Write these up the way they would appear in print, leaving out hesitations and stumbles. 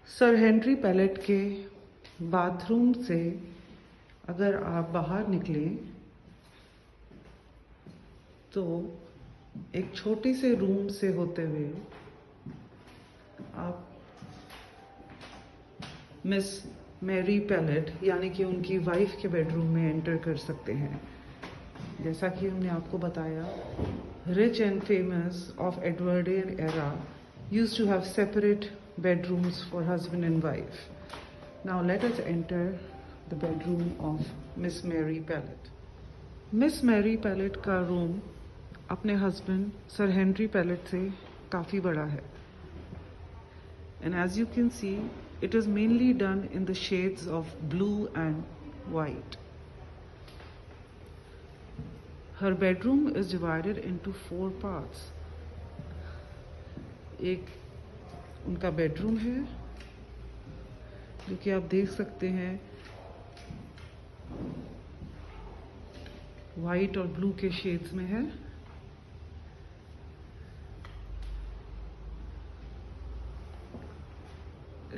Sir Henry palette के bathroom से अगर आप बाहर निकलें तो एक छोटी से रूम से होते हुए आप मिस मैरी पैलेट यानी कि उनकी वाइफ के बेडरूम में एंटर कर सकते हैं। जैसा कि हमने आपको बताया, rich and famous of Edwardian era used to have separate bedrooms for husband and wife. Now let us enter the bedroom of Miss Mary Pellet. Miss Mary Pellet का रूम अपने हस्बैंड सर हेनरी पैलेट से काफ़ी बड़ा है। And as you can see, it is mainly done in the shades of blue and white. Her bedroom is divided into 4 parts. एक उनका bedroom है जो कि आप देख सकते हैं वाइट और ब्लू के शेड्स में है।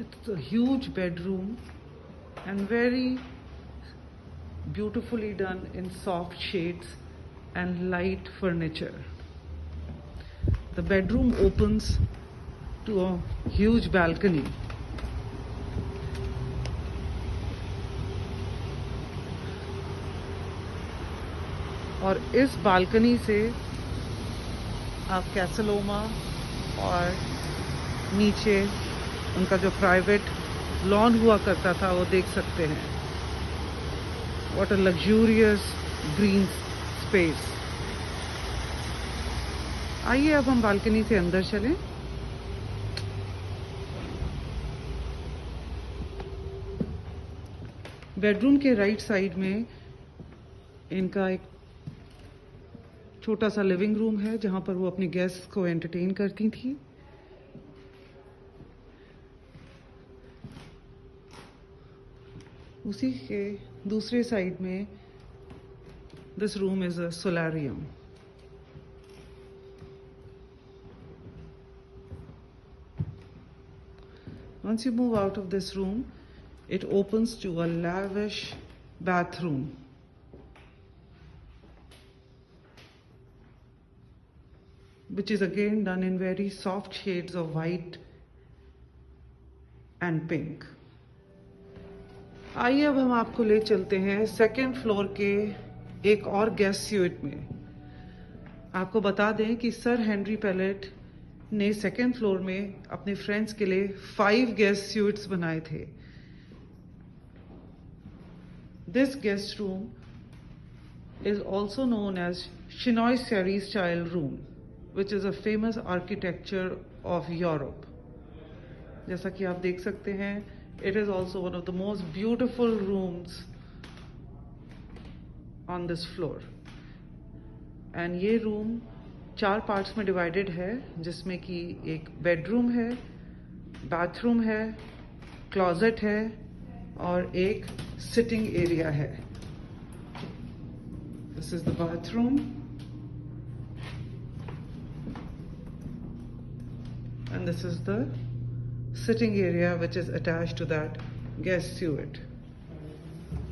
It's a huge bedroom and very beautifully done in soft shades and light furniture. The bedroom opens to a huge balcony. और इस बालकनी से आप कैसलोमा और नीचे उनका जो प्राइवेट लॉन हुआ करता था वो देख सकते हैं. What a luxurious green space. आइए अब हम बालकनी से अंदर चलें. बेडरूम के राइट साइड में इनका एक छोटा सा लिविंग रूम है जहां पर वो अपने गेस्ट को एंटरटेन करती थी. उसी के दूसरे साइड में this room is a solarium. Once you move out of this room, it opens to a lavish bathroom. Which is again done in very soft shades of white and pink. आइए अब हम आपको ले चलते हैं second floor के एक और गेस्ट स्यूट में. आपको बता दें कि सर हेनरी पैलेट ने सेकेंड फ्लोर में अपने फ्रेंड्स के लिए 5 गेस्ट स्यूट्स बनाए थे. This guest room is also known as chinoiserie style room, which is a famous architecture of Europe. जैसा कि आप देख सकते हैं, it is also one of the most beautiful rooms on this floor. And ये room 4 parts में divided है, जिसमें कि एक बेडरूम है, बाथरूम है, क्लोजेट है और एक सिटिंग एरिया है. This is the bathroom and this is the sitting area which is attached to that guest suite.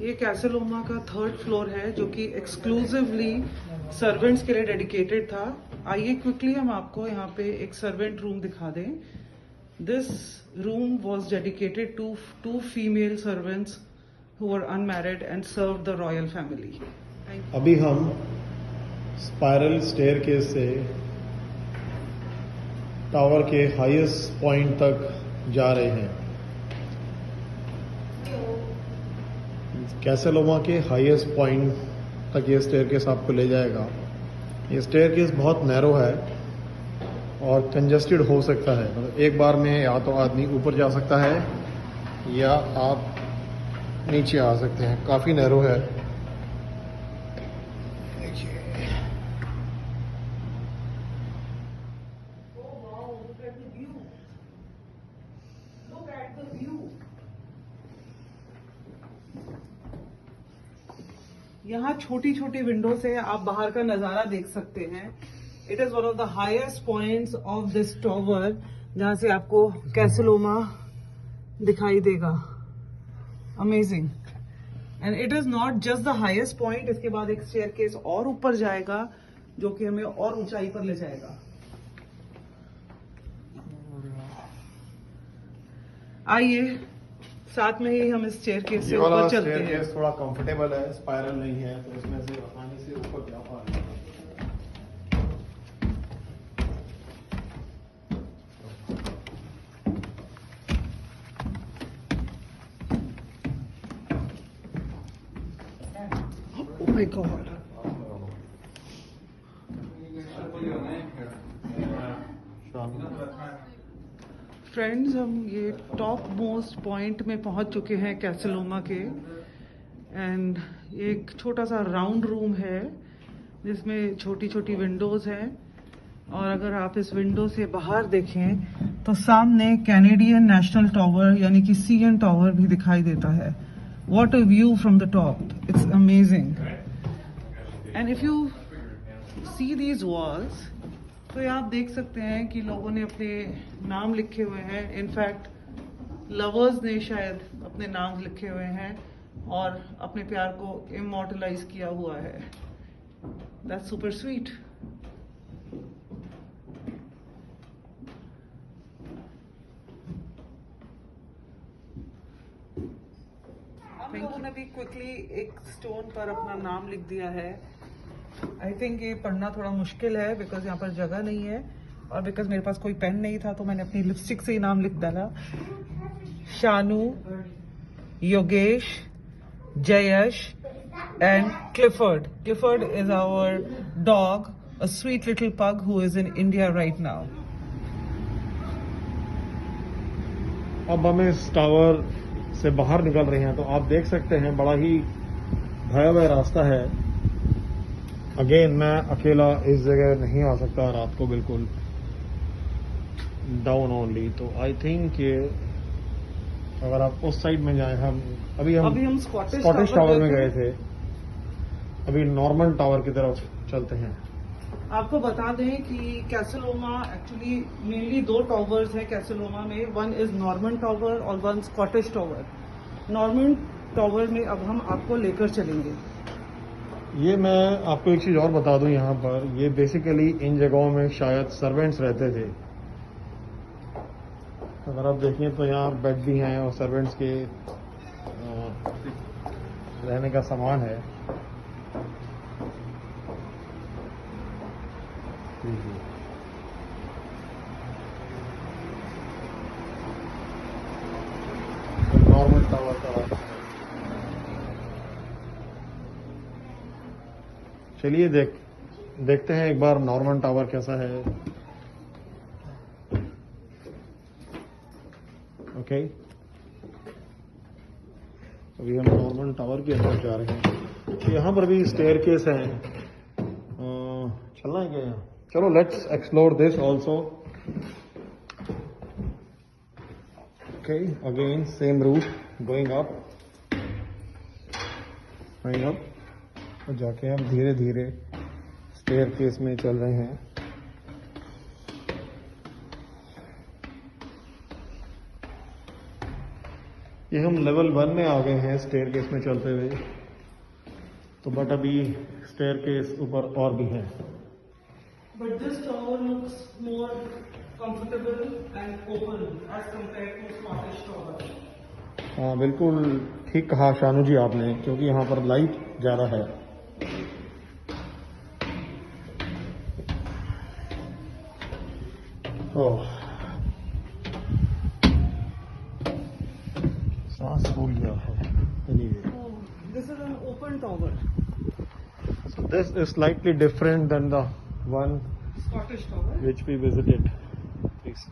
ये कैसलोमा का 3rd फ्लोर है जो कि एक्सक्लूसिवली सर्वेंट्स के लिए डेडिकेटेड था. आइए क्विकली हम आपको यहाँ पे एक सर्वेंट रूम दिखा दें. This room was dedicated to 2 female servants who were unmarried and serve the royal family. अभी हम स्पाइरल स्टेयरकेस से टावर के हाईएस्ट पॉइंट तक जा रहे हैं. कैसलोमा के हाईएस्ट पॉइंट तक ये स्टेयरकेस आपको ले जाएगा. ये स्टेयरकेस बहुत नैरो है और कंजस्टेड हो सकता है. मतलब एक बार में या तो आदमी ऊपर जा सकता है या आप नीचे आ सकते हैं. काफ़ी नैरो है. यहाँ छोटी छोटी विंडो से आप बाहर का नजारा देख सकते हैं. It is one of the highest points of this tower, जहां से आपको कैसलोमा दिखाई देगा। Amazing. And it is not just the highest point, इसके बाद एक स्टेयरकेस और ऊपर जाएगा जो कि हमें और ऊंचाई पर ले जाएगा। आइए साथ में ही हम इस स्टेयरकेस से ऊपर चलते हैं। स्टेयरकेस थोड़ा कंफर्टेबल है, स्पाइरल नहीं है, तो इसमें से आसानी से ऊपर जा पा रहे हैं। Oh my God. फ्रेंड्स, हम ये टॉप मोस्ट पॉइंट में पहुंच चुके हैं कैसलोमा के। एंड एक छोटा सा राउंड रूम है जिसमें छोटी छोटी विंडोज हैं, और अगर आप इस विंडो से बाहर देखें तो सामने कैनेडियन नेशनल टावर यानी कि सीएन टावर भी दिखाई देता है। What a view from the top, it's amazing. And if you see these walls, तो ये आप देख सकते हैं कि लोगों ने अपने नाम लिखे हुए हैं। इनफैक्ट लवर्स ने शायद अपने नाम लिखे हुए हैं और अपने प्यार को इमॉर्टलाइज किया हुआ है। That's super sweet. हम लोगों ने भी क्विकली एक स्टोन पर अपना नाम लिख दिया है। आई थिंक ये पढ़ना थोड़ा मुश्किल है बिकॉज यहाँ पर जगह नहीं है, और बिकॉज मेरे पास कोई पेन नहीं था तो मैंने अपनी लिपस्टिक से ही नाम लिख डाला। Shanu, Yogesh, Jayesh and Clifford. Clifford is our dog, a sweet little pug who is in India right now. अब हम इस टावर से बाहर निकल रहे हैं, तो आप देख सकते हैं बड़ा ही भयावह रास्ता है। अगेन मैं अकेला इस जगह नहीं आ सकता रात को, बिल्कुल डाउन ओनली। तो आई थिंक ये अगर आप उस साइड में जाएं, हम अभी स्कॉटिश टावर में गए थे, अभी नॉर्मन टावर की तरफ चलते हैं। आपको बता दें कि कैसलोमा एक्चुअली मेनली दो टावर्स हैं कैसलोमा में। वन इज नॉर्मन टावर और one Scottish tower. Norman tower में अब हम आपको लेकर चलेंगे। ये मैं आपको एक चीज और बता दूं, यहाँ पर ये बेसिकली इन जगहों में शायद सर्वेंट्स रहते थे। अगर आप देखें तो यहाँ बेड भी हैं और सर्वेंट्स के रहने का सामान है। नॉर्मल टावर का चलिए देखते हैं एक बार नॉर्मन टावर कैसा है। ओके, अभी हम नॉर्मन टावर की तरफ जा रहे हैं। तो यहाँ पर भी स्टेयरकेस है। चलना है क्या यहाँ? चलो let's explore this also. Okay, again same route going up. और जाके हम धीरे धीरे स्टेयरकेस में चल रहे हैं। ये हम लेवल 1 में आ गए हैं स्टेयरकेस में चलते हुए, तो बट अभी स्टेयरकेस ऊपर और भी है। But this tower looks more comfortable and open as compared to Scottish tower. हाँ, बिल्कुल ठीक कहा शानू जी आपने, क्योंकि यहाँ पर लाइट ज्यादा है। सांस फूल गया है। Anyway, This is an open tower. so this is slightly different than the one Scottish tower. which we visited. Please.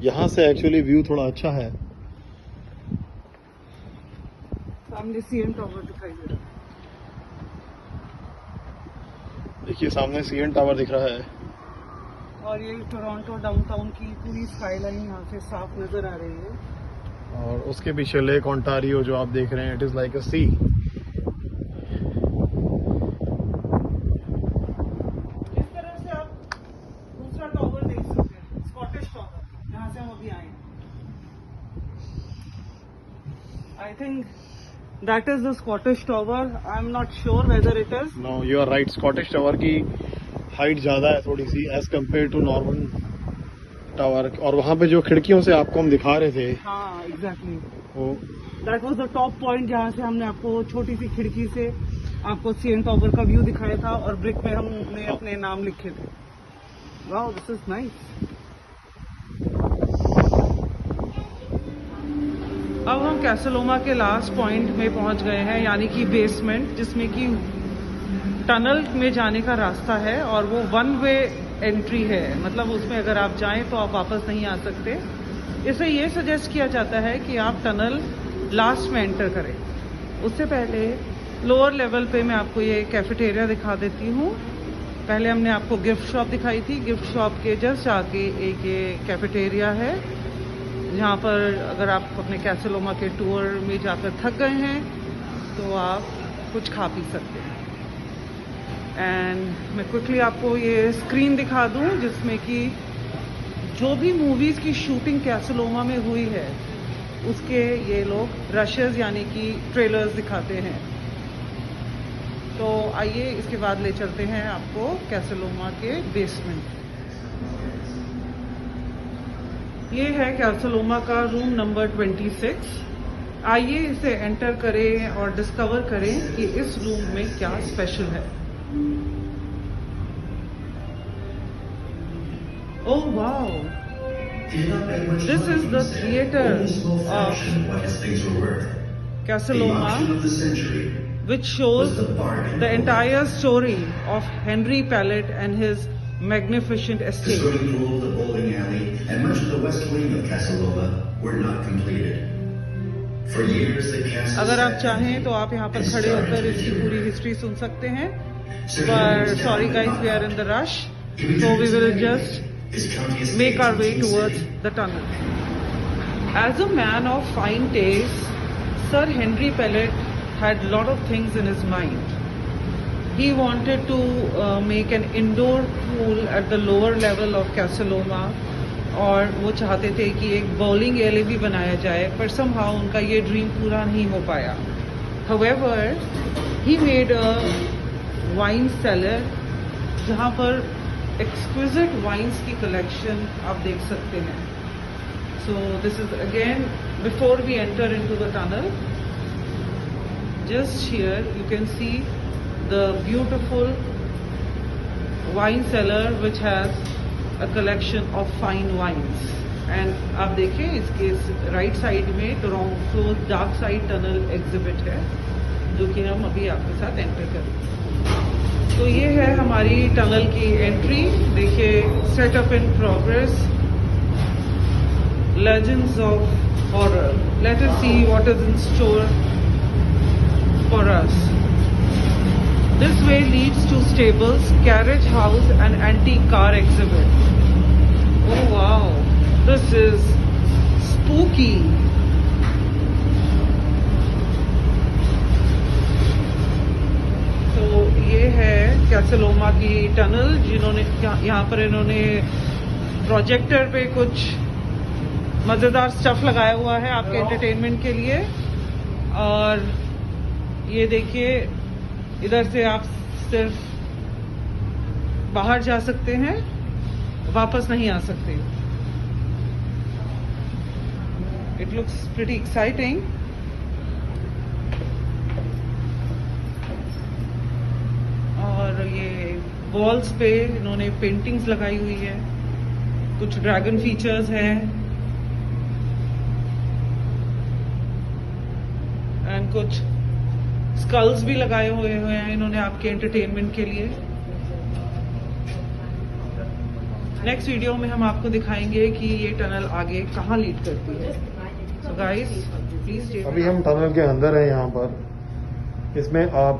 यहाँ से एक्चुअली व्यू थोड़ा अच्छा है। सामने सीएन टावर दिखाई दे रहा है। देखिए सामने सीएन टावर दिख रहा है, और ये टोरंटो डाउनटाउन की पूरी स्काईलाइन यहाँ से साफ नजर आ रही है। और उसके पीछे लेक ओंटारियो जो आप देख रहे हैं, it is like a sea. That is the Scottish Tower. I'm not sure whether it is. No you are right, Scottish tower की हाइट ज़्यादा है थोड़ी सी as compared to Norman tower. और वहाँ पे जो खिड़कियों से आपको हम दिखा रहे थे हाँ एग्जैक्टली, वो that was the top point जहाँ से हमने आपको छोटी सी खिड़की से आपको सीएन टावर का व्यू दिखाया था और ब्रिक पे हमने अपने नाम लिखे थे। Wow, this is nice. अब हम कैसलोमा के लास्ट पॉइंट में पहुंच गए हैं, यानी कि बेसमेंट, जिसमें कि टनल में जाने का रास्ता है और वो वन वे एंट्री है। मतलब उसमें अगर आप जाएं तो आप वापस नहीं आ सकते। इससे ये सजेस्ट किया जाता है कि आप टनल लास्ट में एंटर करें। उससे पहले लोअर लेवल पे मैं आपको ये कैफेटेरिया दिखा देती हूँ। पहले हमने आपको गिफ्ट शॉप दिखाई थी, गिफ्ट शॉप के जस्ट आगे एक ये कैफेटेरिया है, जहाँ पर अगर आप अपने कैसलोमा के टूर में जाकर थक गए हैं तो आप कुछ खा पी सकते हैं। एंड मैं क्विकली आपको ये स्क्रीन दिखा दूँ जिसमें कि जो भी मूवीज़ की शूटिंग कैसलोमा में हुई है उसके ये लोग रशेस यानी कि ट्रेलर्स दिखाते हैं। तो आइए इसके बाद ले चलते हैं आपको कैसलोमा के बेसमेंट। ये है कैसलोमा का रूम नंबर 26। आइए इसे एंटर करें और डिस्कवर करें कि इस रूम में क्या स्पेशल है। Oh wow, this is the theatre of Casa Loma which shows the entire story of Henry Pellet and his magnificent The estate. swimming pool, the bowling alley, and much of the west wing of Casaloma were not completed. For years, the castle अगर आप sat चाहें तो आप यहाँ पर and खड़े started होकर to इसकी decay. पूरी हिस्ट्री सुन सकते हैं, Sir पर Henry's sorry family guys, we are in the rush, so we will just His county make our way estates in towards city. the tunnel. As a man of fine taste, Sir Henry Pellet had a lot of things in his mind. He wanted to make an indoor pool at the lower level of Casaloma, और वो चाहते थे कि एक bowling area भी बनाया जाए, पर somehow उनका ये ड्रीम पूरा नहीं हो पाया। However, he made a wine cellar जहाँ पर exquisite wines की collection आप देख सकते हैं। So this is again before we enter into the tunnel. Just here you can see the beautiful wine cellar which has a collection of fine wines. And आप देखिए इसके राइट साइड में ground floor dark side tunnel exhibit है, जो कि हम अभी आपके साथ एंटर करेंगे। तो ये है हमारी टनल की एंट्री। देखिए, setup in progress, Legends of Horror. Let us see what is in store for us. This way leads to stables, carriage house and antique car exhibit. Oh wow, this is spooky. तो ये है कैसलोमा की tunnel, जिन्होंने यहाँ पर इन्होंने projector पे कुछ मज़ेदार स्टफ लगाया हुआ है आपके एंटरटेनमेंट के लिए। और ये देखिए, इधर से आप सिर्फ बाहर जा सकते हैं, वापस नहीं आ सकते। It looks pretty exciting. और ये वॉल्स पे इन्होंने पेंटिंग्स लगाई हुई है, कुछ ड्रैगन फीचर्स हैं एंड कुछ स्कल्स भी लगाए हुए हैं इन्होंने आपके एंटरटेनमेंट के लिए। नेक्स्ट वीडियो में हम आपको दिखाएंगे कि ये टनल आगे कहाँ लीड करती है। So guys please stay. अभी हम टनल के अंदर हैं। यहाँ पर इसमें आप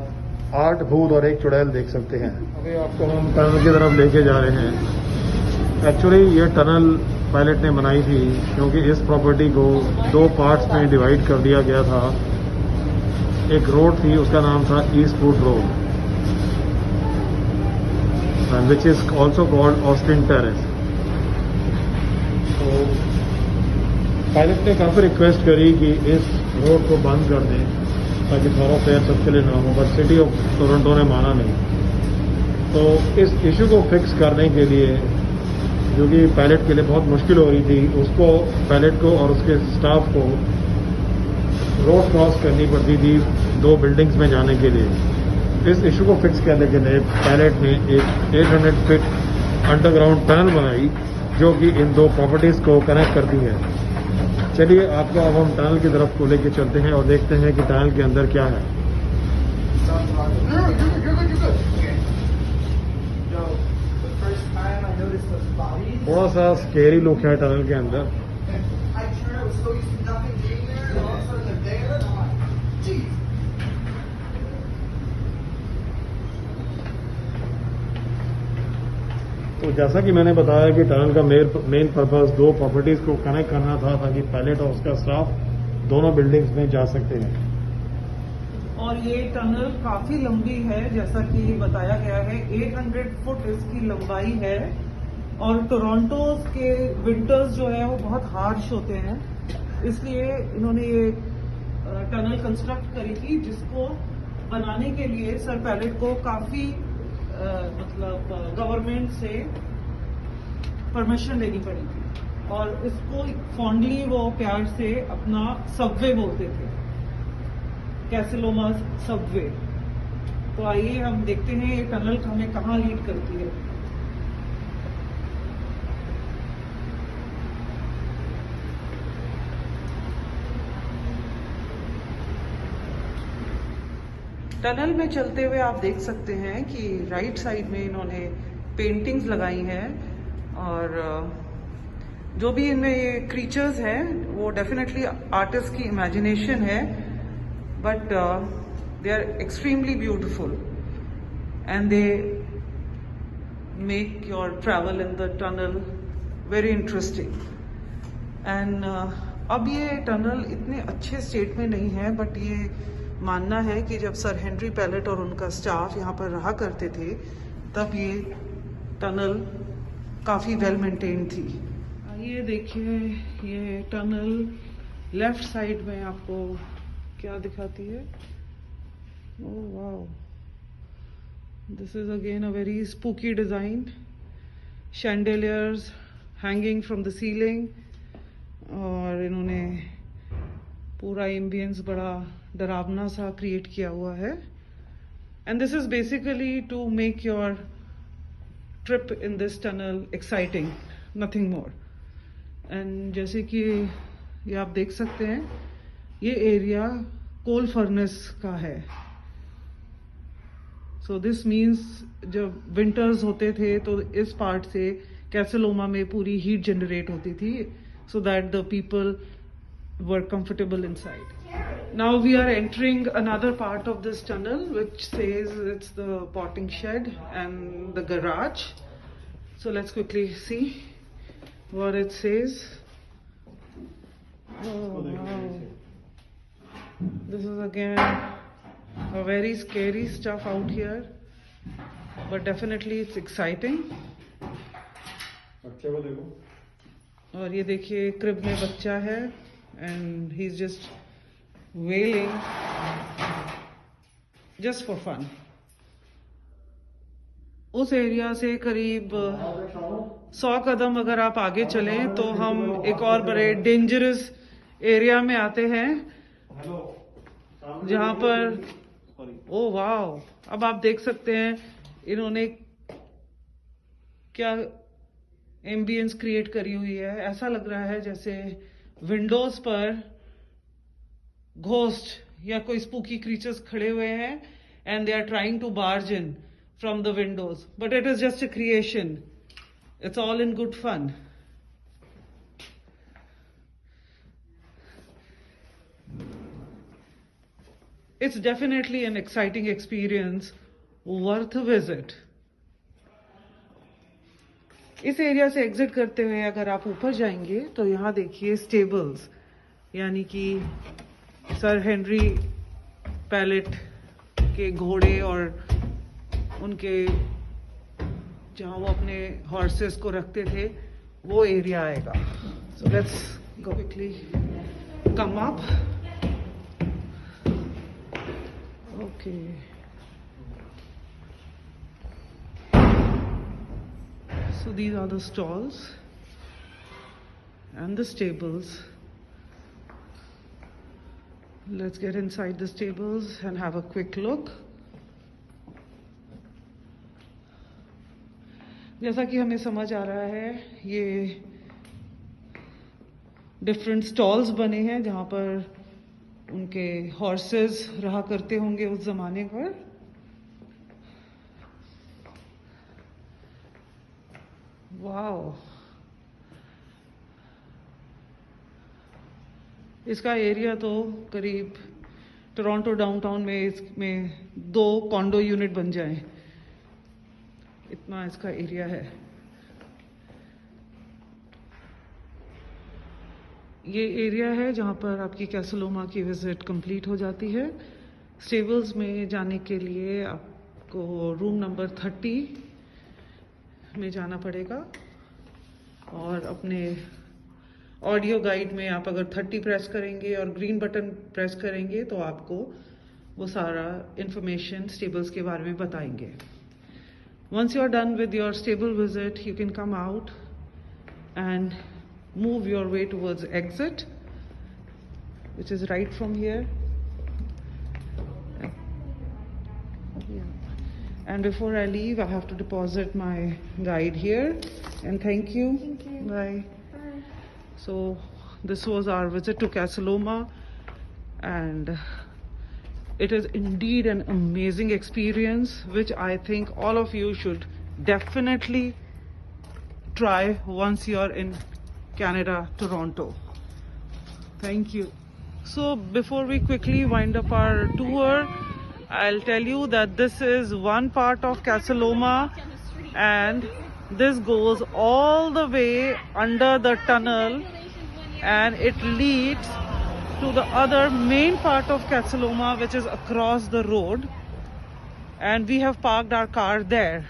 8 भूत और 1 चुड़ैल देख सकते हैं। अभी आपको हम टनल की तरफ लेके जा रहे हैं। एक्चुअली ये टनल पायलट ने बनाई थी क्योंकि इस प्रॉपर्टी को 2 पार्ट्स में डिवाइड कर दिया गया था। एक रोड थी, उसका नाम था Eastwood road, which is also called Austin terrace. तो पायलट ने काफ़ी रिक्वेस्ट करी कि इस रोड को बंद कर दें, ताकि thoroughfare सबके लिए ना हो, बट सिटी ऑफ टोरंटो ने माना नहीं। तो इस इशू को फिक्स करने के लिए, जो कि पायलट के लिए बहुत मुश्किल हो रही थी, उसको पायलट को और उसके स्टाफ को रोड क्रॉस करनी पड़ती थी 2 बिल्डिंग्स में जाने के लिए। इस इशू को फिक्स करने के लिए पायलट ने एक 800 फीट अंडरग्राउंड टनल बनाई जो कि इन 2 प्रॉपर्टीज को कनेक्ट करती है। चलिए आपको अब हम टनल की तरफ को लेके चलते हैं और देखते हैं कि टनल के अंदर क्या है। थोड़ा सा स्केरी लुक है टनल के अंदर। तो जैसा कि मैंने बताया कि टनल का मेन पर्पस 2 प्रॉपर्टीज को कनेक्ट करना था ताकि पायलट और उसका स्टाफ दोनों बिल्डिंग्स में जा सकते हैं। और ये टनल काफी लंबी है, जैसा कि बताया गया है 800 फुट इसकी लंबाई है। और टोरंटो के विंटर्स जो है वो बहुत हार्श होते हैं, इसलिए इन्होंने ये टनल कंस्ट्रक्ट करी थी, जिसको बनाने के लिए सर पैलेट को काफी गवर्नमेंट से परमिशन लेनी पड़ी थी। और इसको फॉन्डली वो प्यार से अपना सबवे बोलते थे, कैसलोमा सबवे। तो आइए हम देखते हैं ये टनल हमें कहाँ लीड करती है। टनल में चलते हुए आप देख सकते हैं कि राइट साइड में इन्होंने पेंटिंग्स लगाई हैं, और जो भी इनमें ये क्रीचर्स हैं वो डेफिनेटली आर्टिस्ट की इमेजिनेशन है, but they are extremely beautiful and they make your travel in the tunnel very interesting. And अब ये टनल इतने अच्छे स्टेट में नहीं है, बट ये मानना है कि जब सर हेनरी पैलेट और उनका स्टाफ यहाँ पर रहा करते थे तब ये टनल काफ़ी वेल मेंटेन थी। ये देखिए ये टनल लेफ्ट साइड में आपको क्या दिखाती है। Oh wow, this is again a very spooky design, chandeliers hanging from the ceiling, और इन्होंने पूरा एम्बियंस बड़ा डरावना सा क्रिएट किया हुआ है। And this is basically to make your trip in this tunnel exciting, nothing more. And जैसे कि ये आप देख सकते हैं, ये एरिया कोल फर्नेस का है। सो दिस मीन्स जब विंटर्स होते थे तो इस पार्ट से कैसलोमा में पूरी हीट जनरेट होती थी, so that the people were comfortable inside. Now we are entering another part of this tunnel which says it's the potting shed and the garage. So let's quickly see what it says. Oh wow. This is again a very scary stuff out here, but definitely it's exciting. बच्चे को देखो। और ये देखिए crib में बच्चा है and he is just wailing just for fun. उस एरिया से करीब 100 कदम अगर आप आगे चलें तो हम एक और बड़े डेंजरस एरिया में आते हैं, जहां पर ओ वाओ, अब आप देख सकते हैं इन्होंने क्या एम्बियंस क्रिएट करी हुई है। ऐसा लग रहा है जैसे विंडोज पर घोस्ट या कोई स्पूकी क्रीचर्स खड़े हुए हैं and they are trying to barge in from the windows, but it is just a creation, it's all in good fun. It's definitely an exciting experience worth a visit. इस area से exit करते हुए अगर आप ऊपर जाएंगे तो यहाँ देखिए स्टेबल्स, यानी कि सर हेनरी पैलेट के घोड़े और उनके जहाँ वो अपने हॉर्सेस को रखते थे वो एरिया आएगा। So let's go quickly come up. Okay. So these are the stalls and the stables. Let's get inside the stables and have a quick look. जैसा कि हमें समझ आ रहा है, ये डिफरेंट स्टॉल्स बने हैं जहाँ पर उनके हॉर्सेस रहा करते होंगे उस जमाने पर. वाओ, इसका एरिया तो करीब टोरंटो डाउनटाउन में इसमें 2 कॉन्डो यूनिट बन जाएं, इतना इसका एरिया है. ये एरिया है जहाँ पर आपकी कैसलोमा की विजिट कंप्लीट हो जाती है. स्टेबल्स में जाने के लिए आपको रूम नंबर 30 में जाना पड़ेगा और अपने ऑडियो गाइड में आप अगर 30 प्रेस करेंगे और ग्रीन बटन प्रेस करेंगे तो आपको वो सारा इंफॉर्मेशन स्टेबल्स के बारे में बताएंगे. Once you are done with your stable visit, you can come out and move your way towards exit, which is right from here. Yeah. And before I leave, I have to deposit my guide here. And thank you. Thank you. Bye. Bye. So this was our visit to Casaloma, and it is indeed an amazing experience, which I think all of you should definitely try once you are in Canada, Toronto. Thank you. So before we quickly wind up our tour, I'll tell you that this is one part of Casaloma, and this goes all the way under the tunnel, and it leads to the other main part of Casaloma, which is across the road, and we have parked our car there.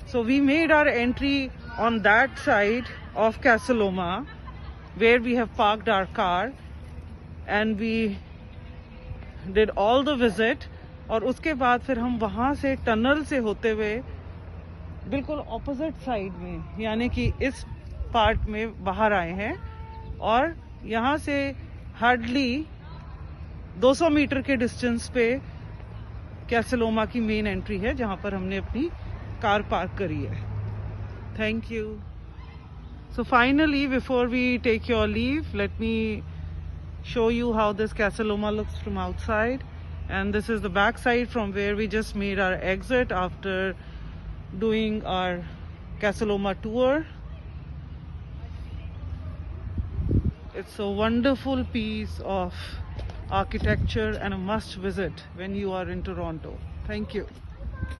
So we made our entry on that side of Casaloma, where we have parked our car, and we did all the visit. और उसके बाद फिर हम वहाँ से tunnel से होते हुए बिल्कुल ऑपोजिट साइड में, यानी कि इस पार्ट में बाहर आए हैं, और यहाँ से हार्डली 200 मीटर के डिस्टेंस पे कैसलोमा की मेन एंट्री है, जहाँ पर हमने अपनी कार पार्क करी है. Thank you. So finally, before we take your leave, let me show you how this Casaloma looks from outside. And this is the back side from where we just made our exit after doing our Casaloma tour. It's a wonderful piece of architecture and a must visit when you are in Toronto. Thank you.